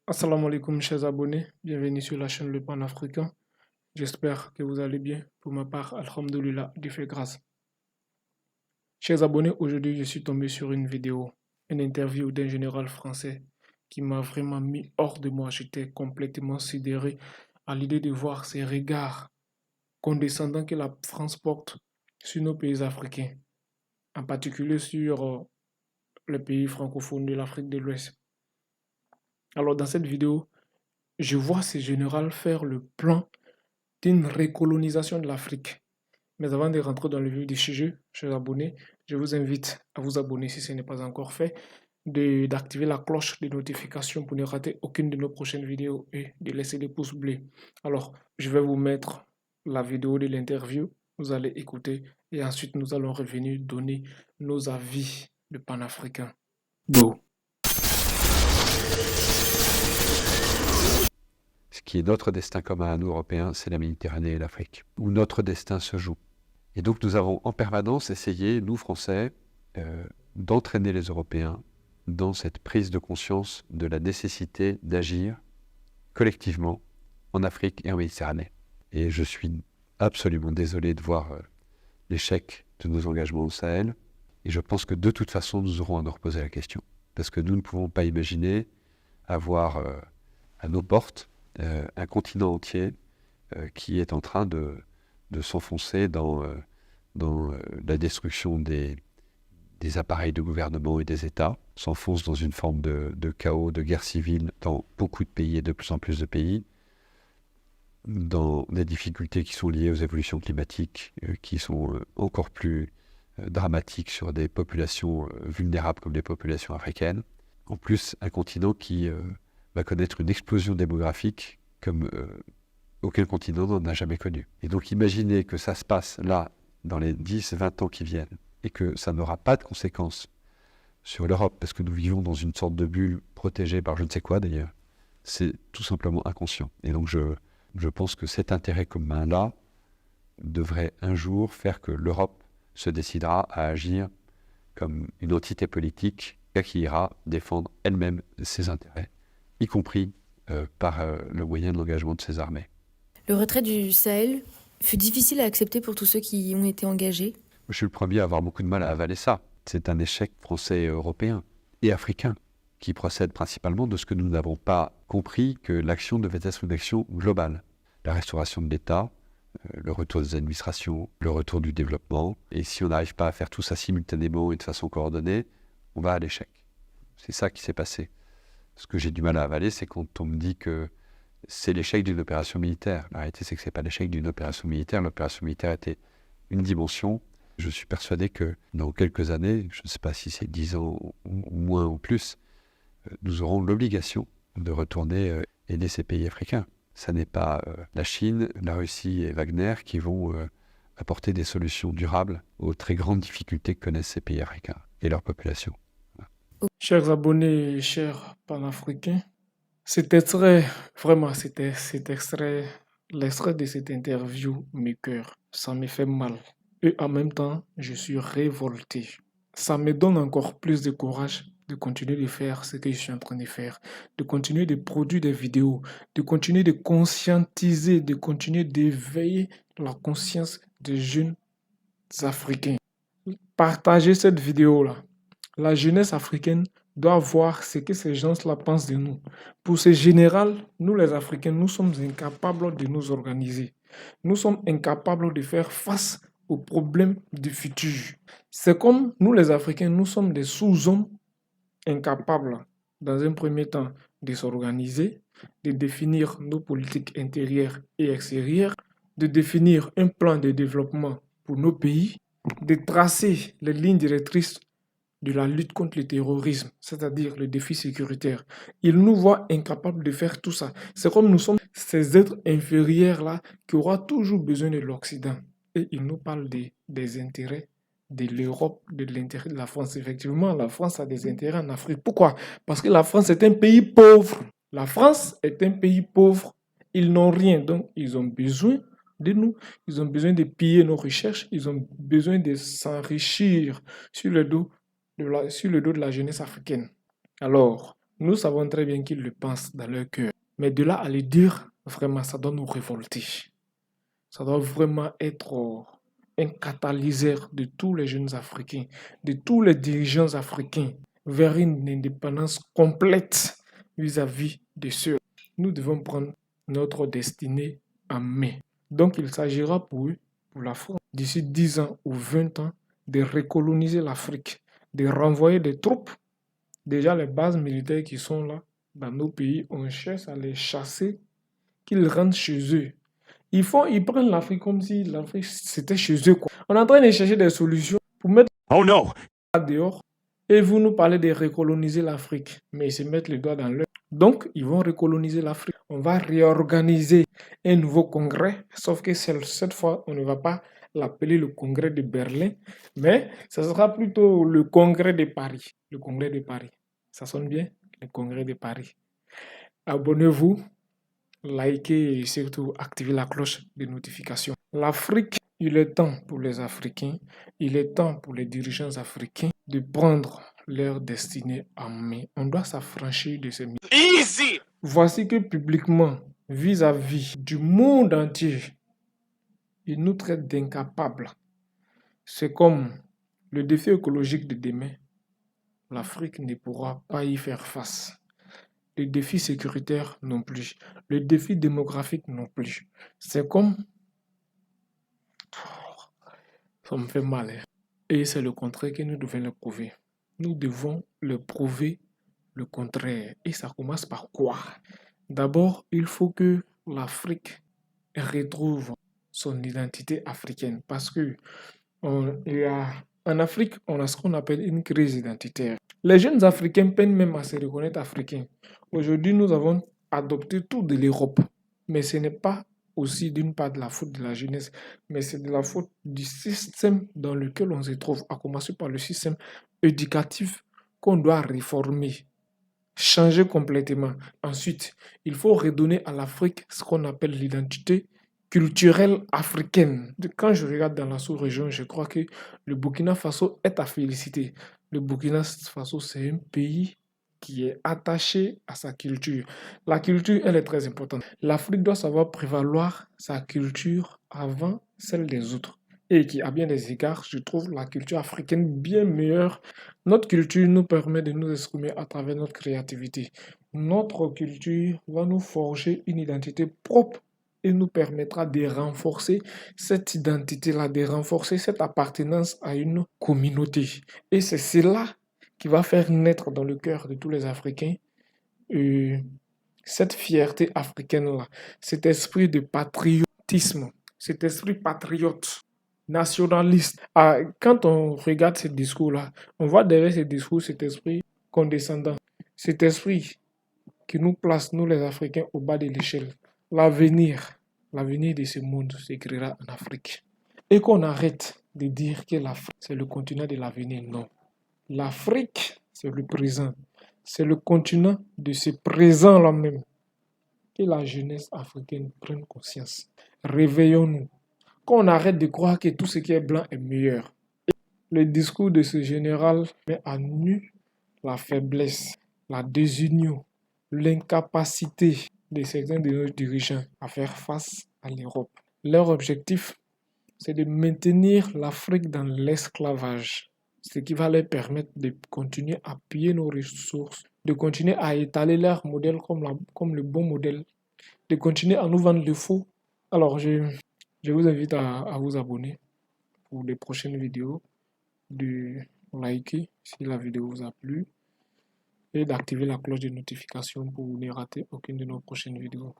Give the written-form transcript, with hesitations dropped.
Assalamu alaikum, chers abonnés. Bienvenue sur la chaîne Le Pan-Africain. J'espère que vous allez bien. Pour ma part, Alhamdulillah, Dieu fait grâce. Chers abonnés, aujourd'hui, je suis tombé sur une vidéo, une interview d'un général français qui m'a vraiment mis hors de moi. J'étais complètement sidéré à l'idée de voir ces regards condescendants que la France porte sur nos pays africains, en particulier sur les pays francophones de l'Afrique de l'Ouest. Alors, dans cette vidéo, je vois ce général faire le plan d'une recolonisation de l'Afrique. Mais avant de rentrer dans le vif du sujet, chers abonnés, je vous invite à vous abonner si ce n'est pas encore fait, d'activer la cloche de notification pour ne rater aucune de nos prochaines vidéos et de laisser des pouces bleus. Alors, je vais vous mettre la vidéo de l'interview, vous allez écouter et ensuite nous allons revenir donner nos avis de panafricains. Go! Ce qui est notre destin commun à nous, Européens, c'est la Méditerranée et l'Afrique, où notre destin se joue. Et donc nous avons en permanence essayé, nous Français, d'entraîner les Européens dans cette prise de conscience de la nécessité d'agir collectivement en Afrique et en Méditerranée. Et je suis absolument désolé de voir l'échec de nos engagements au Sahel. Et je pense que de toute façon, nous aurons à nous reposer la question. Parce que nous ne pouvons pas imaginer avoir à nos portes un continent entier qui est en train de s'enfoncer dans la destruction des appareils de gouvernement et des États, s'enfonce dans une forme de chaos, de guerre civile dans beaucoup de pays et de plus en plus de pays, dans des difficultés qui sont liées aux évolutions climatiques, qui sont encore plus dramatiques sur des populations vulnérables comme les populations africaines. En plus, un continent qui va connaître une explosion démographique comme aucun continent n'en a jamais connu. Et donc imaginez que ça se passe là, dans les 10-20 ans qui viennent, et que ça n'aura pas de conséquences sur l'Europe, parce que nous vivons dans une sorte de bulle protégée par je ne sais quoi d'ailleurs, c'est tout simplement inconscient. Et donc je pense que cet intérêt commun-là devrait un jour faire que l'Europe se décidera à agir comme une entité politique qui ira défendre elle-même ses intérêts, y compris par le moyen de l'engagement de ses armées. Le retrait du Sahel fut difficile à accepter pour tous ceux qui y ont été engagés. Je suis le premier à avoir beaucoup de mal à avaler ça. C'est un échec français et européen et africain qui procède principalement de ce que nous n'avons pas compris, que l'action devait être une action globale. La restauration de l'État, le retour des administrations, le retour du développement. Et si on n'arrive pas à faire tout ça simultanément et de façon coordonnée, on va à l'échec. C'est ça qui s'est passé. Ce que j'ai du mal à avaler, c'est quand on me dit que c'est l'échec d'une opération militaire. La réalité, c'est que ce n'est pas l'échec d'une opération militaire. L'opération militaire était une dimension. Je suis persuadé que dans quelques années, je ne sais pas si c'est 10 ans ou moins ou plus, nous aurons l'obligation de retourner aider ces pays africains. Ce n'est pas la Chine, la Russie et Wagner qui vont apporter des solutions durables aux très grandes difficultés que connaissent ces pays africains et leur population. Chers abonnés et chers panafricains, cet extrait, vraiment, l'extrait de cette interview me cœur. Ça me fait mal. Et en même temps, je suis révolté. Ça me donne encore plus de courage de continuer de faire ce que je suis en train de faire, de continuer de produire des vidéos, de continuer de conscientiser, de continuer d'éveiller la conscience des jeunes africains. Partagez cette vidéo-là. La jeunesse africaine doit voir ce que ces gens-là pensent de nous. Pour ce général, nous les Africains, nous sommes incapables de nous organiser. Nous sommes incapables de faire face aux problèmes du futur. C'est comme nous les Africains, nous sommes des sous-hommes incapables, dans un premier temps, de s'organiser, de définir nos politiques intérieures et extérieures, de définir un plan de développement pour nos pays, de tracer les lignes directrices de la lutte contre le terrorisme, c'est-à-dire le défi sécuritaire. Ils nous voient incapables de faire tout ça. C'est comme nous sommes ces êtres inférieurs-là qui auront toujours besoin de l'Occident. Et ils nous parlent des intérêts de l'Europe, de l'intérêt de la France. Effectivement, la France a des intérêts en Afrique. Pourquoi? Parce que la France est un pays pauvre. La France est un pays pauvre. Ils n'ont rien, donc ils ont besoin de nous. Ils ont besoin de piller nos recherches. Ils ont besoin de s'enrichir sur le dos de la jeunesse africaine. Alors, Nous savons très bien qu'ils le pensent dans leur cœur. Mais de là à le dire, vraiment, ça doit nous révolter. Ça doit vraiment être un catalyseur de tous les jeunes Africains, de tous les dirigeants africains vers une indépendance complète vis-à-vis de ceux. Nous devons prendre notre destinée en main. Donc il s'agira pour eux, pour la France, d'ici 10 ans ou 20 ans, de recoloniser l'Afrique, de renvoyer des troupes. Déjà les bases militaires qui sont là, dans nos pays, on cherche à les chasser, qu'ils rentrent chez eux. Ils prennent l'Afrique comme si l'Afrique c'était chez eux, quoi. On est en train de chercher des solutions pour mettre dehors. Et vous nous parlez de recoloniser l'Afrique. Mais ils se mettent les doigts dans l'œil. Donc, ils vont recoloniser l'Afrique. On va réorganiser un nouveau congrès. Sauf que cette fois, on ne va pas l'appeler le congrès de Berlin. Mais ça sera plutôt le congrès de Paris. Le congrès de Paris. Ça sonne bien? Le congrès de Paris. Abonnez-vous, likez et surtout activez la cloche de notification. L'Afrique, il est temps pour les Africains, il est temps pour les dirigeants africains de prendre leur destinée en main. On doit s'affranchir de ces mythes. Easy! Voici que publiquement, vis-à-vis du monde entier, ils nous traitent d'incapables. C'est comme le défi écologique de demain. L'Afrique ne pourra pas y faire face. Le défi sécuritaire non plus. Le défi démographique non plus. C'est comme... Ça me fait mal. Hein. Et c'est le contraire que nous devons le prouver. Nous devons le prouver le contraire. Et ça commence par quoi? D'abord, il faut que l'Afrique retrouve son identité africaine. Parce que en Afrique, on a ce qu'on appelle une crise identitaire. Les jeunes Africains peinent même à se reconnaître africains. Aujourd'hui, nous avons adopté tout de l'Europe. Mais ce n'est pas aussi d'une part de la faute de la jeunesse, mais c'est de la faute du système dans lequel on se trouve, à commencer par le système éducatif qu'on doit réformer, changer complètement. Ensuite, il faut redonner à l'Afrique ce qu'on appelle l'identité culturelle africaine. Quand je regarde dans la sous-région, je crois que le Burkina Faso est à féliciter. Le Burkina Faso, c'est un pays qui est attaché à sa culture. La culture, elle est très importante. L'Afrique doit savoir prévaloir sa culture avant celle des autres. Et qui, à bien des égards, je trouve la culture africaine bien meilleure. Notre culture nous permet de nous exprimer à travers notre créativité. Notre culture va nous forger une identité propre et nous permettra de renforcer cette identité-là, de renforcer cette appartenance à une communauté. Et c'est cela qui va faire naître dans le cœur de tous les Africains cette fierté africaine-là, cet esprit de patriotisme, cet esprit patriote, nationaliste. Quand on regarde ce discours-là, on voit derrière ce discours cet esprit condescendant, cet esprit qui nous place, nous les Africains, au bas de l'échelle. L'avenir de ce monde s'écrira en Afrique. Et qu'on arrête de dire que l'Afrique, c'est le continent de l'avenir. Non. L'Afrique, c'est le présent. C'est le continent de ce présent-là même. Que la jeunesse africaine prenne conscience. Réveillons-nous. Qu'on arrête de croire que tout ce qui est blanc est meilleur. Le discours de ce général met à nu la faiblesse, la désunion, l'incapacité de certains de nos dirigeants à faire face à l'Europe. Leur objectif, c'est de maintenir l'Afrique dans l'esclavage, ce qui va leur permettre de continuer à piller nos ressources, de continuer à étaler leur modèle comme le bon modèle, de continuer à nous vendre le faux. Alors, je vous invite à vous abonner pour les prochaines vidéos, de liker si la vidéo vous a plu et d'activer la cloche de notification pour ne rater aucune de nos prochaines vidéos.